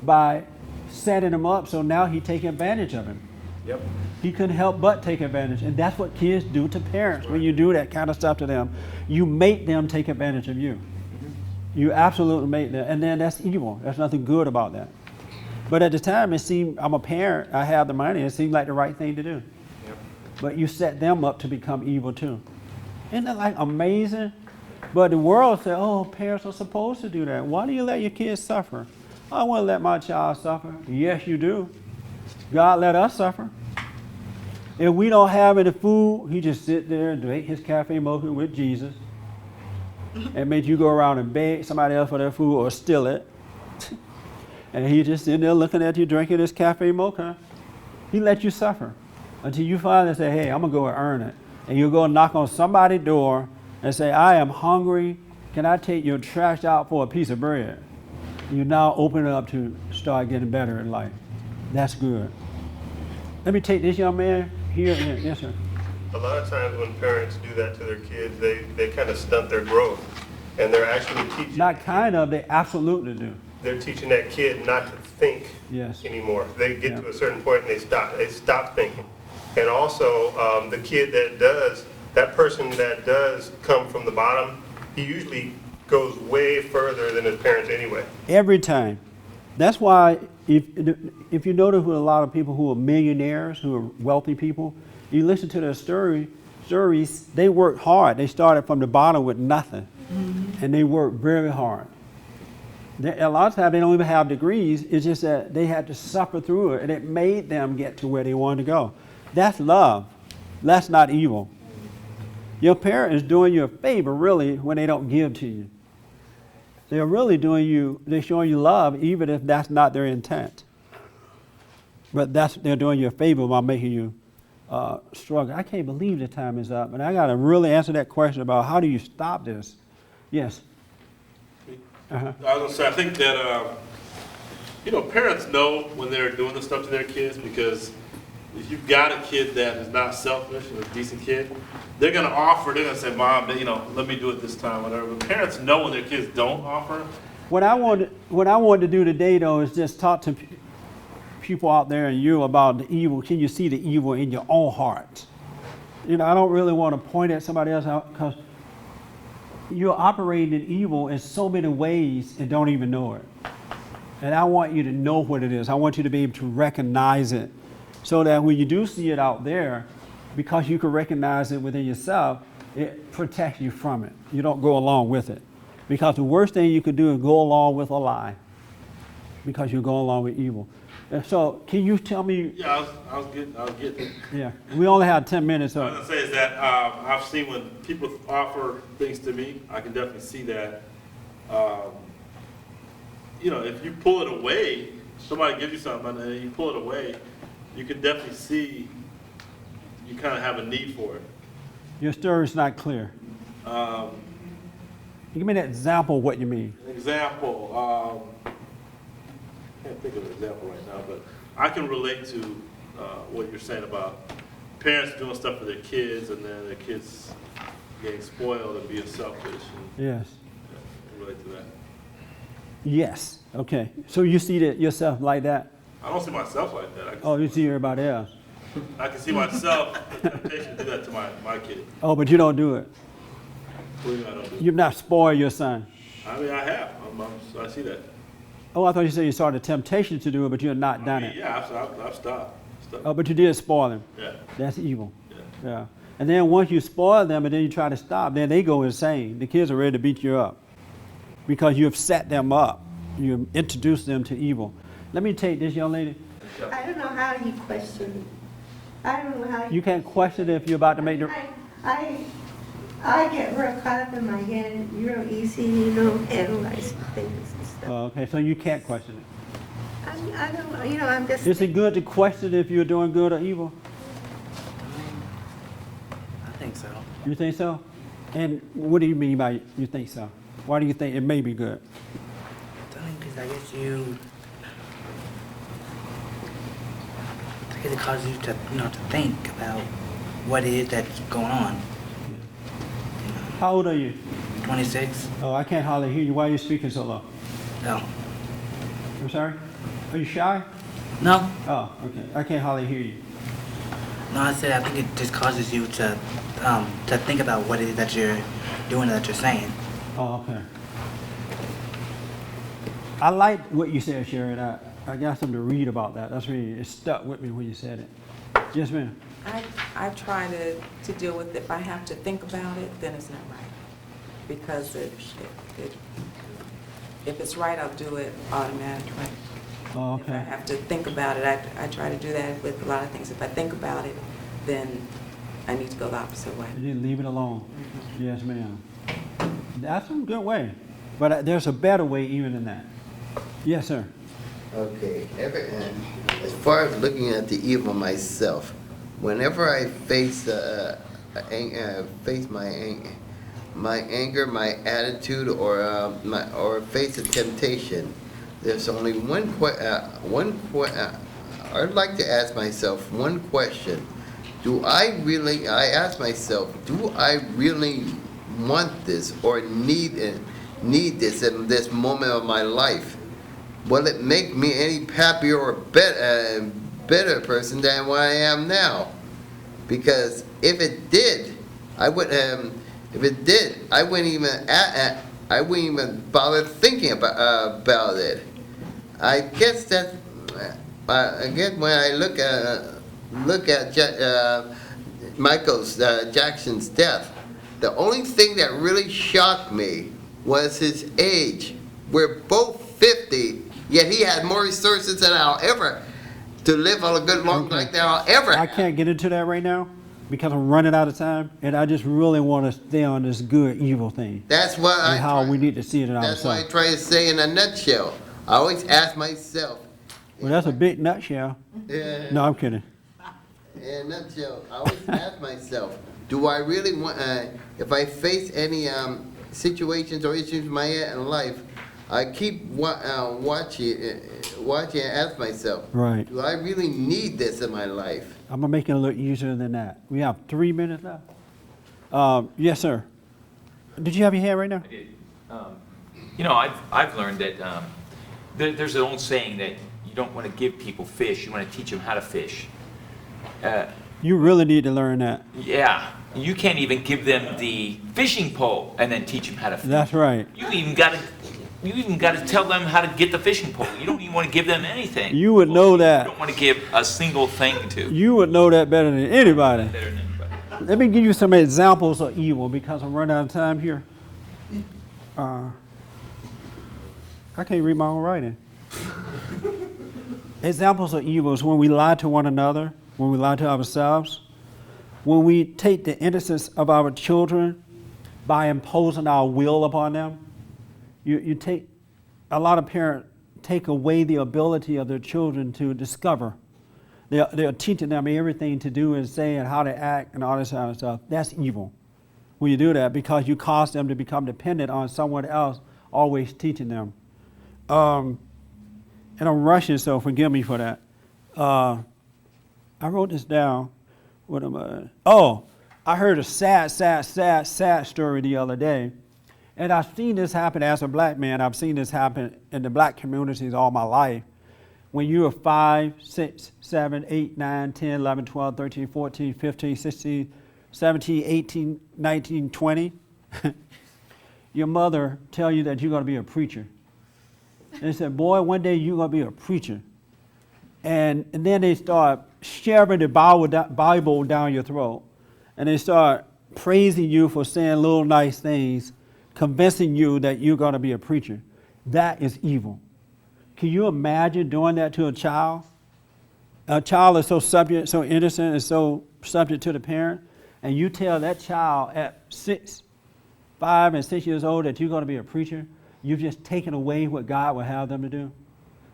by setting him up, so now he taking advantage of him. Yep. He couldn't help but take advantage. And that's what kids do to parents. When you do that kind of stuff to them, you make them take advantage of you. You absolutely make them. And then that's evil. There's nothing good about that. But at the time, it seemed, I'm a parent, I have the money, it seemed like the right thing to do. Yep. But you set them up to become evil too. Isn't that like amazing? But the world said, oh, parents are supposed to do that. Why do you let your kids suffer? I want to let my child suffer. Yes, you do. God let us suffer. If we don't have any food, he just sit there and drink his cafe mocha with Jesus and make you go around and beg somebody else for their food or steal it. And he just sitting there looking at you drinking his cafe mocha. He let you suffer until you finally say, hey, I'm going to go and earn it. And you go knock on somebody's door and say, I am hungry. Can I take your trash out for a piece of bread? You now open it up to start getting better in life. That's good. Let me take this young man here. Yes, sir. A lot of times when parents do that to their kids, they kind of stunt their growth. And they're actually teaching. Not kind of, they absolutely do. They're teaching that kid not to think Yes. anymore. They get Yeah. to a certain point and they stop thinking. And also, the kid that person that does come from the bottom, he usually goes way further than his parents anyway. Every time. That's why if you notice with a lot of people who are millionaires, who are wealthy people, you listen to their story, Sturries, they worked hard. They started from the bottom with nothing, and they worked very hard. A lot of times they don't even have degrees. It's just that they had to suffer through it, and it made them get to where they wanted to go. That's love. That's not evil. Your parent is doing you a favor, really, when they don't give to you. They're really they're showing you love, even if that's not their intent. But they're doing you a favor by making you struggle. I can't believe the time is up, and I got to really answer that question about how do you stop this? Yes. Uh-huh. I was gonna say, I think that, parents know when they're doing this stuff to their kids, because if you've got a kid that is not selfish and a decent kid, they're gonna say, Mom, let me do it this time, whatever. But parents know when their kids don't offer. What I wanted to do today, though, is just talk to people out there and you about the evil. Can you see the evil in your own heart? I don't really want to point at somebody else because you're operating in evil in so many ways and don't even know it. And I want you to know what it is. I want you to be able to recognize it so that when you do see it out there, because you can recognize it within yourself, it protects you from it. You don't go along with it. Because the worst thing you could do is go along with a lie because you're going along with evil. And so, can you tell me? Yeah, I was getting. Yeah, we only have 10 minutes. What I was gonna say is that I've seen when people offer things to me, I can definitely see that. If you pull it away, somebody gives you something and you pull it away, you can definitely see you kind of have a need for it. Your story's not clear. Give me an example of what you mean. An example. I can't think of an example right now, but I can relate to what you're saying about parents doing stuff for their kids and then their kids getting spoiled and being selfish. Yes. I can relate to that. Yes. Okay. So you see that yourself like that? I don't see myself like that. You see everybody else. I can see myself the temptation to do that to my kid. Oh, but you don't do it. What do you mean I don't do it? You've not spoiled your son. I mean, I have. I see that. Oh, I thought you said you saw the temptation to do it, but you have not done it. Yeah, I've stopped. Oh, but you did spoil them. Yeah. That's evil. Yeah. Yeah. And then once you spoil them and then you try to stop, then they go insane. The kids are ready to beat you up because you have set them up. You introduced them to evil. Let me take this young lady. I don't know how you question. I don't know how You can't question it if you're about to make the... I get real caught up in my head, real easy, analyzing things and stuff. Oh, okay, so you can't question it. I don't, I'm just. Is it good to question if you're doing good or evil? I think so. You think so? And what do you mean by you think so? Why do you think it may be good? Because I guess it causes you to, to think about what it is that's going on. How old are you? 26? Oh, I can't hardly hear you. Why are you speaking so low? No. I'm sorry? Are you shy? No? Oh, okay. I can't hardly hear you. No, I said I think it just causes you to think about what it is that you're doing, that you're saying. Oh, okay. I like what you said, Sharon. I got something to read about that. It stuck with me when you said it. Yes, ma'am. I try to deal with it. If I have to think about it, then it's not right. Because if it's right, I'll do it automatically. Oh, If I okay. have to think about it, I try to do that with a lot of things. If I think about it, then I need to go the opposite way. You didn't leave it alone. Yes, ma'am. That's a good way. But there's a better way even than that. Yes, sir. Okay, as far as looking at the evil myself, whenever I face my anger, my attitude, or face a temptation, there's only I'd like to ask myself one question. I ask myself, do I really want this or need this in this moment of my life? Will it make me any happier or better person than what I am now? Because if it did, I wouldn't even bother thinking about it. I guess that again, when I look at Michael Jackson's death, the only thing that really shocked me was his age. We're both 50, yet he had more resources than I'll ever to live on a good long life than I'll ever I have. can't get into that right now because I'm running out of time, and I just really want to stay on this good evil thing That's what and how we need to see it in That's what I ourselves. try to say in a nutshell. I always ask myself. Well, that's a big nutshell. Yeah. No, I'm kidding. In a nutshell, I always ask myself, do I really want, if I face any situations or issues in my life, I keep watching and ask myself, Right. do I really need this in my life? I'm gonna make it a little easier than that. We have 3 minutes left. Yes, sir. Did you have your hand right now? I did. You know, I've learned that there's an old saying that you don't want to give people fish, you want to teach them how to fish. You really need to learn that. Yeah, you can't even give them the fishing pole and then teach them how to fish. That's right. You even got to tell them how to get the fishing pole. You don't even want to give them anything. You would know that. You don't want to give a single thing to. You would know that better than anybody. Better than anybody. Let me give you some examples of evil because I'm running out of time here. I can't read my own writing. Examples of evil is when we lie to one another, when we lie to ourselves, when we take the innocence of our children by imposing our will upon them. You take, a lot of parents take away the ability of their children to discover. They're teaching them everything to do and say and how to act and all this kind of stuff. That's evil when you do that because you cause them to become dependent on someone else always teaching them. And I'm rushing, so forgive me for that. I wrote this down. What am I? Oh, I heard a sad story the other day. And I've seen this happen as a black man. I've seen this happen in the black communities all my life. When you are 5, 6, 7, 8, 9, 10, 11, 12, 13, 14, 15, 16, 17, 18, 19, 20, your mother tell you that you're going to be a preacher. And they said, boy, one day you're going to be a preacher. And then they start shoving the Bible down your throat. And they start praising you for saying little nice things, convincing you that you're going to be a preacher. That is evil. Can you imagine doing that to a child? A child is so subject, so innocent, and so subject to the parent. And you tell that child at 5 and 6 years old that you're going to be a preacher. You've just taken away what God will have them to do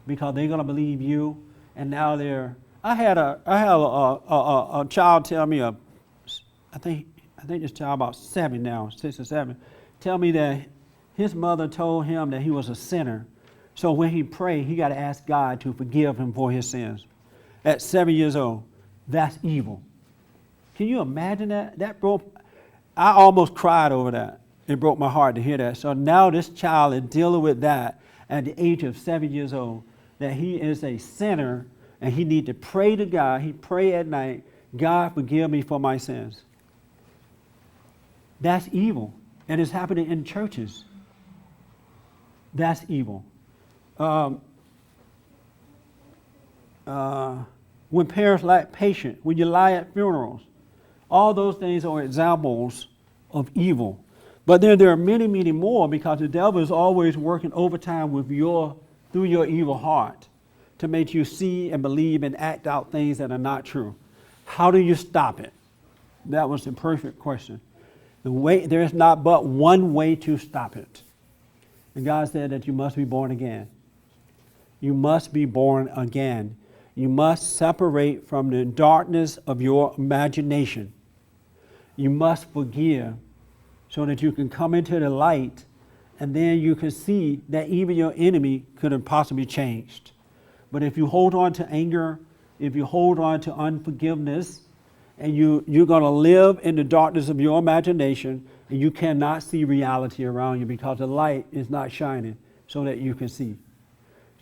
because they're going to believe you. And now I had a child tell me, I think this child about 7 now, 6 or 7, tell me that his mother told him that he was a sinner. So when he prayed, he got to ask God to forgive him for his sins. At 7 years old, that's evil. Can you imagine that? I almost cried over that. It broke my heart to hear that. So now this child is dealing with that at the age of 7 years old, that he is a sinner and he needs to pray to God. He pray at night, God forgive me for my sins. That's evil. And it's happening in churches. That's evil. When parents lack patience, when you lie at funerals, all those things are examples of evil. But then there are many, many more because the devil is always working overtime through your evil heart to make you see and believe and act out things that are not true. How do you stop it? That was the perfect question. There is not but one way to stop it. And God said that you must be born again. You must be born again. You must separate from the darkness of your imagination. You must forgive so that you can come into the light, and then you can see that even your enemy could have possibly changed. But if you hold on to anger, if you hold on to unforgiveness, and you're going to live in the darkness of your imagination, and you cannot see reality around you because the light is not shining so that you can see.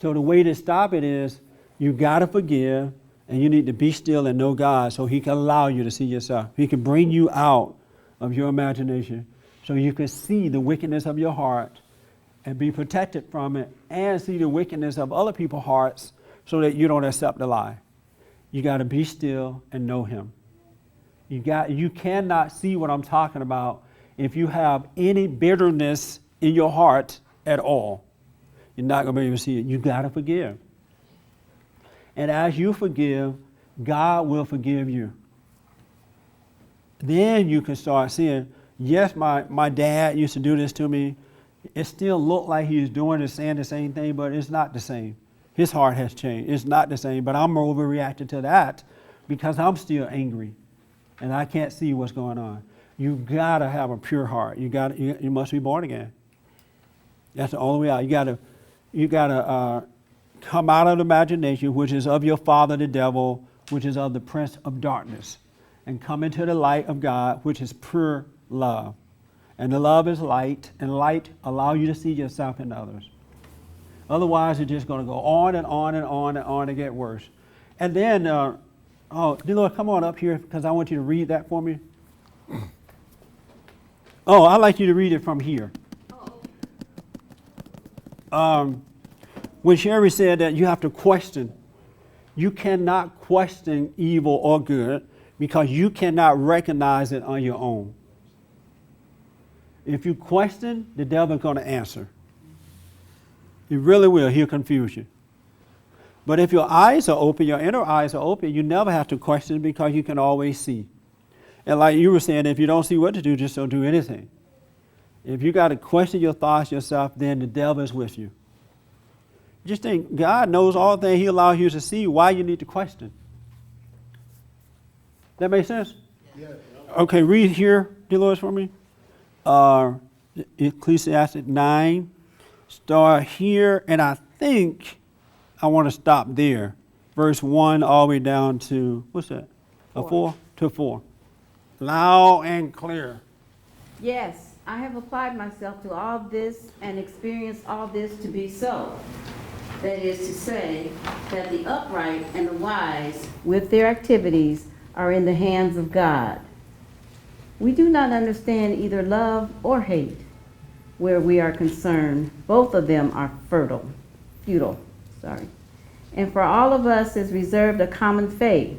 So the way to stop it is you got to forgive, and you need to be still and know God so he can allow you to see yourself. He can bring you out of your imagination so you can see the wickedness of your heart and be protected from it and see the wickedness of other people's hearts so that you don't accept the lie. You got to be still and know him. You cannot see what I'm talking about if you have any bitterness in your heart at all. You're not going to be able to see it. You got to forgive. And as you forgive, God will forgive you. Then you can start seeing, yes, my dad used to do this to me. It still looked like he was doing and saying the same thing, but it's not the same. His heart has changed. It's not the same, but I'm overreacting to that because I'm still angry and I can't see what's going on. You gotta have a pure heart. You must be born again. That's the only way out. You gotta come out of the imagination, which is of your father, the devil, which is of the prince of darkness, and come into the light of God, which is pure love. And the love is light, and light allows you to see yourself in others. Otherwise, it's just going to go on and on and on and on and get worse. And then, dear Lord, come on up here because I want you to read that for me. Oh, I'd like you to read it from here. When Sherry said that you have to question, you cannot question evil or good because you cannot recognize it on your own. If you question, the devil's going to answer. He really will. He'll confuse you. But if your eyes are open, your inner eyes are open, you never have to question because you can always see. And like you were saying, if you don't see what to do, just don't do anything. If you got to question your thoughts yourself, then the devil is with you. Just think, God knows all things. He allows you to see why you need to question. That make sense? Yeah. Okay, read here, Dolores, for me. Ecclesiastes 9. Start here, and I think I want to stop there. Verse 1 all the way down to, what's that? 4? To 4. Loud and clear. Yes, I have applied myself to all this and experienced all this to be so. That is to say, that the upright and the wise, with their activities, are in the hands of God. We do not understand either love or hate. Where we are concerned, both of them are futile. And for all of us is reserved a common fate,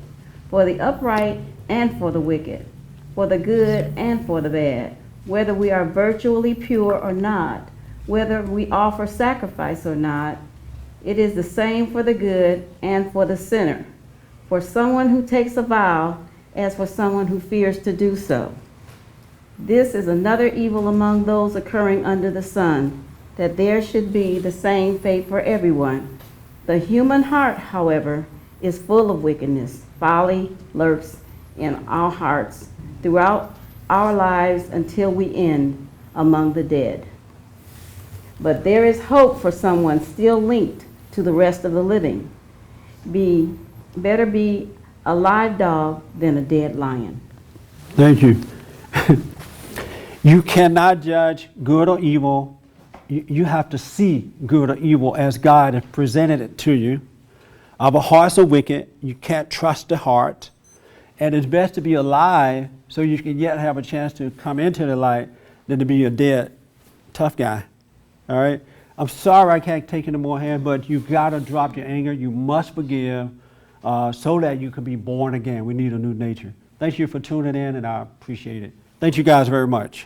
for the upright and for the wicked, for the good and for the bad, whether we are virtually pure or not, whether we offer sacrifice or not, it is the same for the good and for the sinner, for someone who takes a vow as for someone who fears to do so. This is another evil among those occurring under the sun, that there should be the same fate for everyone. The human heart, however, is full of wickedness. Folly lurks in our hearts throughout our lives until we end among the dead. But there is hope for someone still linked to the rest of the living. Better be a live dog than a dead lion. Thank you. You cannot judge good or evil. You have to see good or evil as God has presented it to you. Our hearts are wicked. You can't trust the heart. And it's best to be alive so you can yet have a chance to come into the light than to be a dead, tough guy. All right? I'm sorry I can't take any more hand, but you got to drop your anger. You must forgive so that you can be born again. We need a new nature. Thank you for tuning in, and I appreciate it. Thank you guys very much.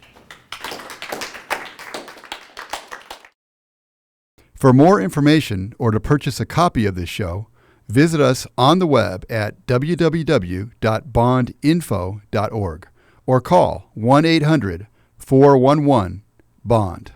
For more information or to purchase a copy of this show, visit us on the web at www.bondinfo.org or call 1-800-411-BOND.